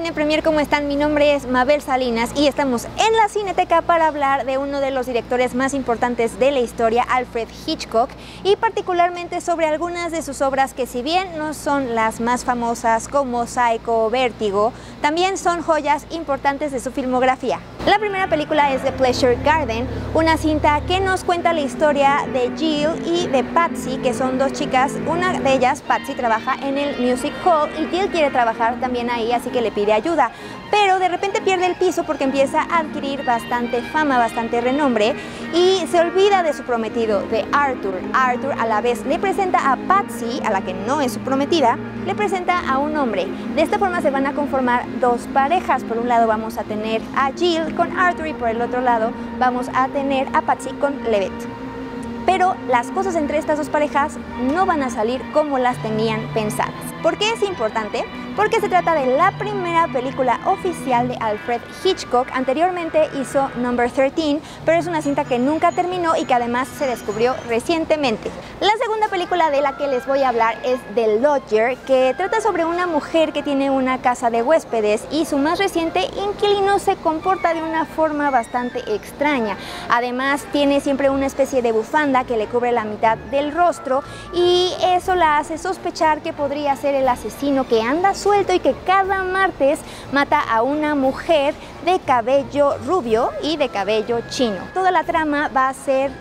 Cine Premier, ¿cómo están? Mi nombre es Mabel Salinas y estamos en la Cineteca para hablar de uno de los directores más importantes de la historia, Alfred Hitchcock, y particularmente sobre algunas de sus obras que, si bien no son las más famosas como Psycho o Vértigo, también son joyas importantes de su filmografía. La primera película es The Pleasure Garden, una cinta que nos cuenta la historia de Jill y de Patsy, que son dos chicas. Una de ellas, Patsy, trabaja en el Music Hall y Jill quiere trabajar también ahí, así que le pide ayuda. Pero de repente pierde el piso porque empieza a adquirir bastante fama, bastante renombre y se olvida de su prometido, de Arthur. Arthur a la vez le presenta a Patsy, a la que no es su prometida, le presenta a un hombre. De esta forma se van a conformar dos parejas. Por un lado vamos a tener a Jill con Arthur y por el otro lado vamos a tener a Patsy con Levet. Pero las cosas entre estas dos parejas no van a salir como las tenían pensadas. ¿Por qué es importante? Porque se trata de la primera película oficial de Alfred Hitchcock. Anteriormente hizo Number 13, pero es una cinta que nunca terminó y que además se descubrió recientemente. La segunda película de la que les voy a hablar es The Lodger, que trata sobre una mujer que tiene una casa de huéspedes y su más reciente inquilino se comporta de una forma bastante extraña. Además, tiene siempre una especie de bufanda que le cubre la mitad del rostro y eso la hace sospechar que podría ser el asesino que anda suelto y que cada martes mata a una mujer de cabello rubio y de cabello chino. Toda la trama va a ser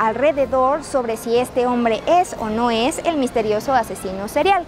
alrededor sobre si este hombre es o no es el misterioso asesino serial.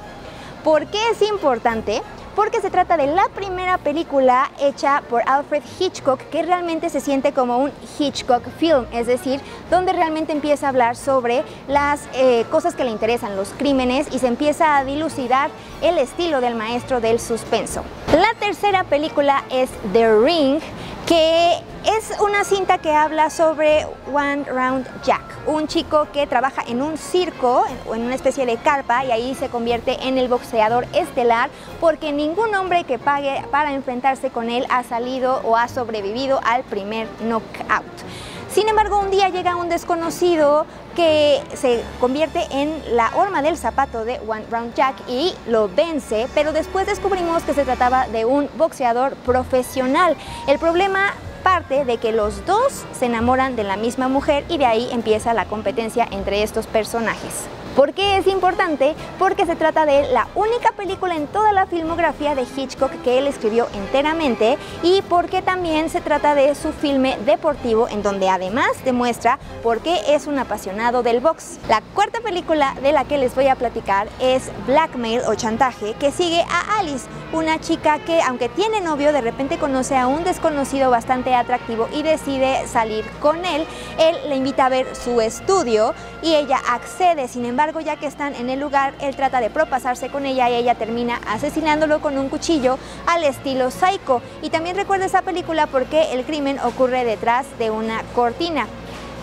¿Por qué es importante? Porque se trata de la primera película hecha por Alfred Hitchcock que realmente se siente como un Hitchcock film, es decir, donde realmente empieza a hablar sobre las cosas que le interesan, los crímenes, y se empieza a dilucidar el estilo del maestro del suspenso. La tercera película es The Ring, que es una cinta que habla sobre One Round Jack, un chico que trabaja en un circo, en una especie de carpa, y ahí se convierte en el boxeador estelar porque ningún hombre que pague para enfrentarse con él ha salido o ha sobrevivido al primer knockout. Sin embargo, un día llega un desconocido que se convierte en la horma del zapato de One Round Jack y lo vence, pero después descubrimos que se trataba de un boxeador profesional. El problema parte de que los dos se enamoran de la misma mujer y de ahí empieza la competencia entre estos personajes. ¿Por qué es importante? Porque se trata de la única película en toda la filmografía de Hitchcock que él escribió enteramente, y porque también se trata de su filme deportivo en donde además demuestra por qué es un apasionado del box. La cuarta película de la que les voy a platicar es Blackmail o Chantaje, que sigue a Alice, una chica que, aunque tiene novio, de repente conoce a un desconocido bastante atractivo y decide salir con él. Él le invita a ver su estudio y ella accede. Sin embargo, ya que están en el lugar, él trata de propasarse con ella y ella termina asesinándolo con un cuchillo al estilo Psycho. Y también recuerda esa película porque el crimen ocurre detrás de una cortina.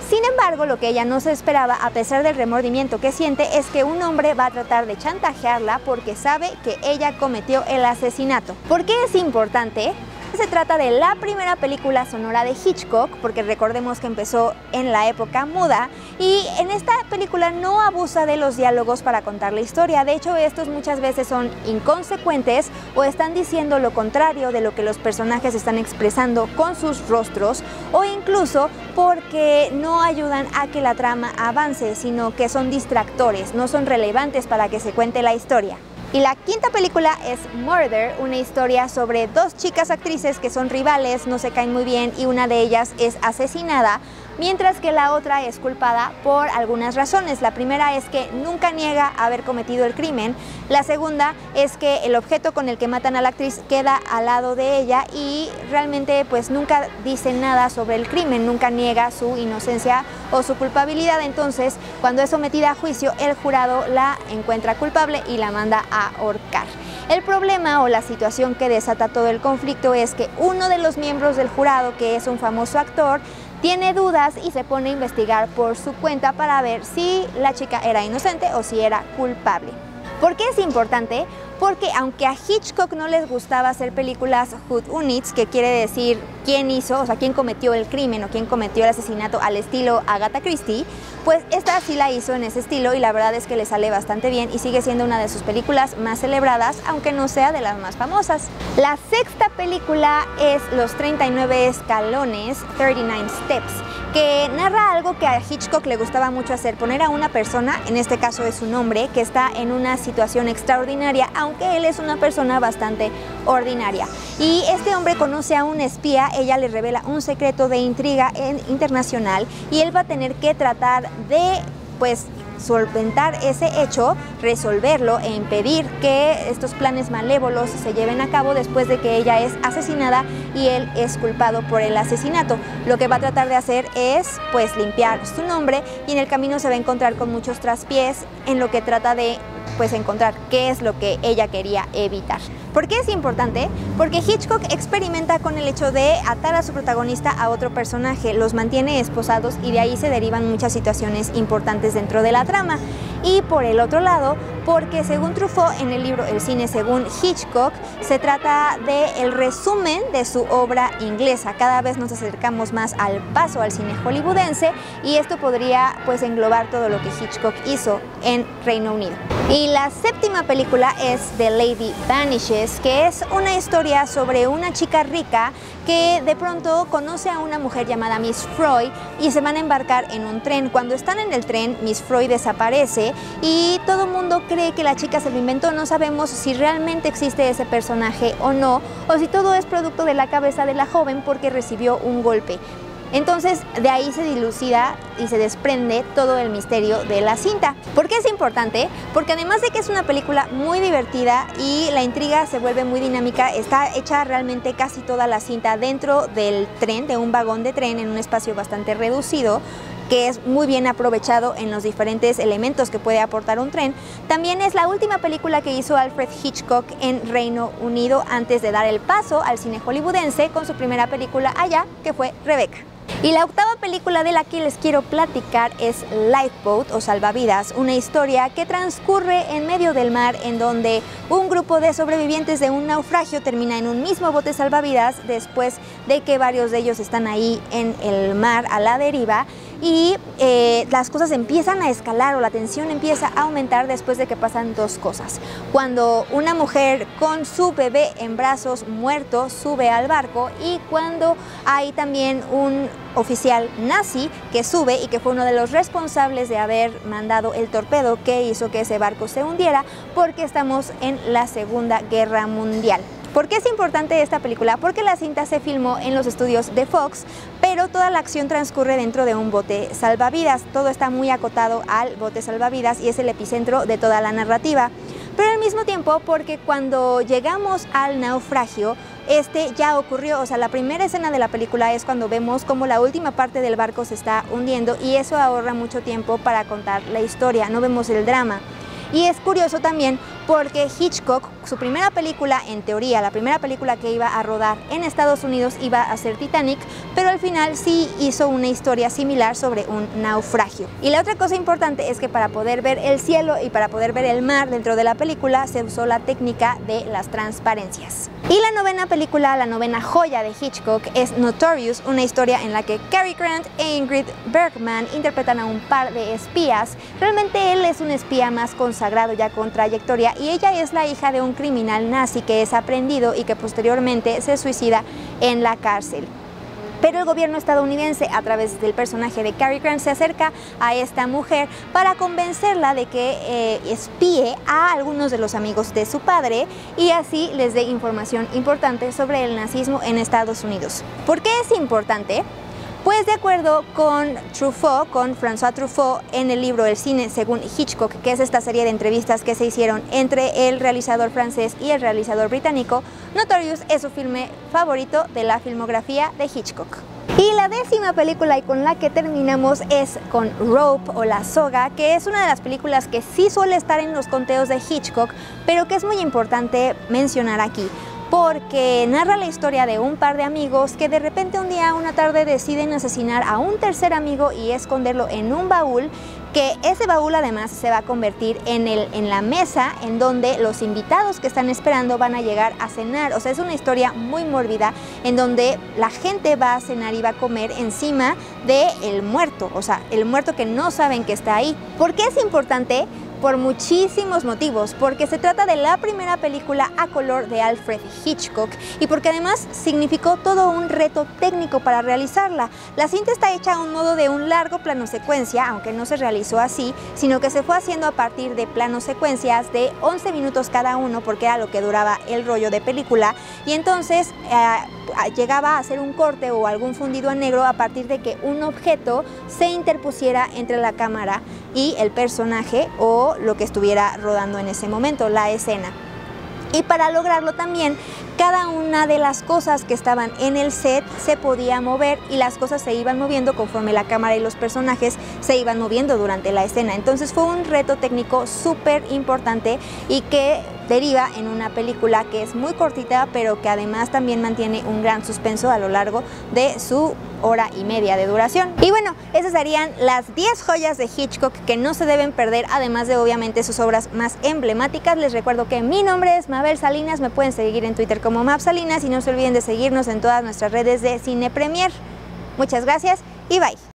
Sin embargo, lo que ella no se esperaba, a pesar del remordimiento que siente, es que un hombre va a tratar de chantajearla porque sabe que ella cometió el asesinato. ¿Por qué es importante? Se trata de la primera película sonora de Hitchcock, porque recordemos que empezó en la época muda, y en esta película no abusa de los diálogos para contar la historia. De hecho, estos muchas veces son inconsecuentes o están diciendo lo contrario de lo que los personajes están expresando con sus rostros, o incluso porque no ayudan a que la trama avance, sino que son distractores, no son relevantes para que se cuente la historia. Y la quinta película es Murder, una historia sobre dos chicas actrices que son rivales, no se caen muy bien y una de ellas es asesinada, mientras que la otra es culpada por algunas razones. La primera es que nunca niega haber cometido el crimen, la segunda es que el objeto con el que matan a la actriz queda al lado de ella y realmente pues nunca dice nada sobre el crimen, nunca niega su inocencia o su culpabilidad. Entonces, cuando es sometida a juicio, el jurado la encuentra culpable y la manda a ahorcar. El problema o la situación que desata todo el conflicto es que uno de los miembros del jurado, que es un famoso actor, tiene dudas y se pone a investigar por su cuenta para ver si la chica era inocente o si era culpable. ¿Por qué es importante? Porque aunque a Hitchcock no les gustaba hacer películas whodunits, que quiere decir quién hizo, o sea, quién cometió el crimen o quién cometió el asesinato al estilo Agatha Christie, pues esta sí la hizo en ese estilo y la verdad es que le sale bastante bien y sigue siendo una de sus películas más celebradas, aunque no sea de las más famosas. La sexta película es Los 39 escalones, 39 Steps, que narra algo que a Hitchcock le gustaba mucho hacer, poner a una persona, en este caso es un hombre, que está en una situación extraordinaria, aunque él es una persona bastante ordinaria. Y este hombre conoce a un espía, ella le revela un secreto de intriga internacional y él va a tener que tratar de, pues, solventar ese hecho, resolverlo e impedir que estos planes malévolos se lleven a cabo después de que ella es asesinada y él es culpado por el asesinato. Lo que va a tratar de hacer es, pues, limpiar su nombre y en el camino se va a encontrar con muchos traspiés en lo que trata de, pues, encontrar qué es lo que ella quería evitar. ¿Por qué es importante? Porque Hitchcock experimenta con el hecho de atar a su protagonista a otro personaje, los mantiene esposados y de ahí se derivan muchas situaciones importantes dentro de la trama. Y por el otro lado, porque según Truffaut en el libro El cine según Hitchcock, se trata del resumen de su obra inglesa. Cada vez nos acercamos más al paso al cine hollywoodense y esto podría, pues, englobar todo lo que Hitchcock hizo en Reino Unido. Y la séptima película es The Lady Vanishes, que es una historia sobre una chica rica que de pronto conoce a una mujer llamada Miss Freud y se van a embarcar en un tren. Cuando están en el tren, Miss Freud desaparece y todo el mundo cree que la chica se lo inventó. No sabemos si realmente existe ese personaje o no, o si todo es producto de la cabeza de la joven porque recibió un golpe. Entonces, de ahí se dilucida y se desprende todo el misterio de la cinta. ¿Por qué es importante? Porque además de que es una película muy divertida y la intriga se vuelve muy dinámica, está hecha realmente casi toda la cinta dentro del tren, de un vagón de tren en un espacio bastante reducido, que es muy bien aprovechado en los diferentes elementos que puede aportar un tren. También es la última película que hizo Alfred Hitchcock en Reino Unido antes de dar el paso al cine hollywoodense con su primera película allá, que fue Rebecca. Y la octava película de la que les quiero platicar es Lifeboat o Salvavidas, una historia que transcurre en medio del mar en donde un grupo de sobrevivientes de un naufragio termina en un mismo bote salvavidas después de que varios de ellos están ahí en el mar a la deriva y las cosas empiezan a escalar o la tensión empieza a aumentar después de que pasan dos cosas. Cuando una mujer con su bebé en brazos muerto sube al barco y cuando hay también un oficial nazi que sube y que fue uno de los responsables de haber mandado el torpedo que hizo que ese barco se hundiera, porque estamos en la Segunda Guerra Mundial. ¿Por qué es importante esta película? Porque la cinta se filmó en los estudios de Fox, pero toda la acción transcurre dentro de un bote salvavidas. Todo está muy acotado al bote salvavidas y es el epicentro de toda la narrativa. Pero al mismo tiempo, porque cuando llegamos al naufragio, este ya ocurrió, o sea, la primera escena de la película es cuando vemos cómo la última parte del barco se está hundiendo y eso ahorra mucho tiempo para contar la historia, no vemos el drama. Y es curioso también porque Hitchcock, su primera película, en teoría, la primera película que iba a rodar en Estados Unidos iba a ser Titanic, pero al final sí hizo una historia similar sobre un naufragio. Y la otra cosa importante es que para poder ver el cielo y para poder ver el mar dentro de la película se usó la técnica de las transparencias. Y la novena película, la novena joya de Hitchcock es Notorious, una historia en la que Cary Grant e Ingrid Bergman interpretan a un par de espías. Realmente él es un espía más consagrado ya con trayectoria y ella es la hija de un criminal nazi que es aprehendido y que posteriormente se suicida en la cárcel. Pero el gobierno estadounidense, a través del personaje de Cary Grant, se acerca a esta mujer para convencerla de que espíe a algunos de los amigos de su padre y así les dé información importante sobre el nazismo en Estados Unidos. ¿Por qué es importante? Pues de acuerdo con Truffaut, con François Truffaut, en el libro El cine según Hitchcock, que es esta serie de entrevistas que se hicieron entre el realizador francés y el realizador británico, Notorious es su filme favorito de la filmografía de Hitchcock. Y la décima película y con la que terminamos es con Rope o La Soga, que es una de las películas que sí suele estar en los conteos de Hitchcock, pero que es muy importante mencionar aquí, porque narra la historia de un par de amigos que de repente un día, una tarde, deciden asesinar a un tercer amigo y esconderlo en un baúl que ese baúl además se va a convertir en la mesa en donde los invitados que están esperando van a llegar a cenar. O sea, es una historia muy mórbida en donde la gente va a cenar y va a comer encima del muerto, o sea, el muerto que no saben que está ahí. ¿Por qué es importante? Por muchísimos motivos, porque se trata de la primera película a color de Alfred Hitchcock y porque además significó todo un reto técnico para realizarla. La cinta está hecha a un modo de un largo plano secuencia, aunque no se realizó así, sino que se fue haciendo a partir de planos secuencias de 11 minutos cada uno, porque era lo que duraba el rollo de película, y entonces llegaba a hacer un corte o algún fundido a negro a partir de que un objeto se interpusiera entre la cámara y el personaje o lo que estuviera rodando en ese momento, la escena. Y para lograrlo también, cada una de las cosas que estaban en el set se podía mover y las cosas se iban moviendo conforme la cámara y los personajes se iban moviendo durante la escena. Entonces fue un reto técnico súper importante y que deriva en una película que es muy cortita, pero que además también mantiene un gran suspenso a lo largo de su hora y media de duración. Y bueno, esas serían las 10 joyas de Hitchcock que no se deben perder, además de obviamente sus obras más emblemáticas. Les recuerdo que mi nombre es Mabel Salinas, me pueden seguir en Twitter como Mabsalinas y no se olviden de seguirnos en todas nuestras redes de Cine Premier. Muchas gracias y bye.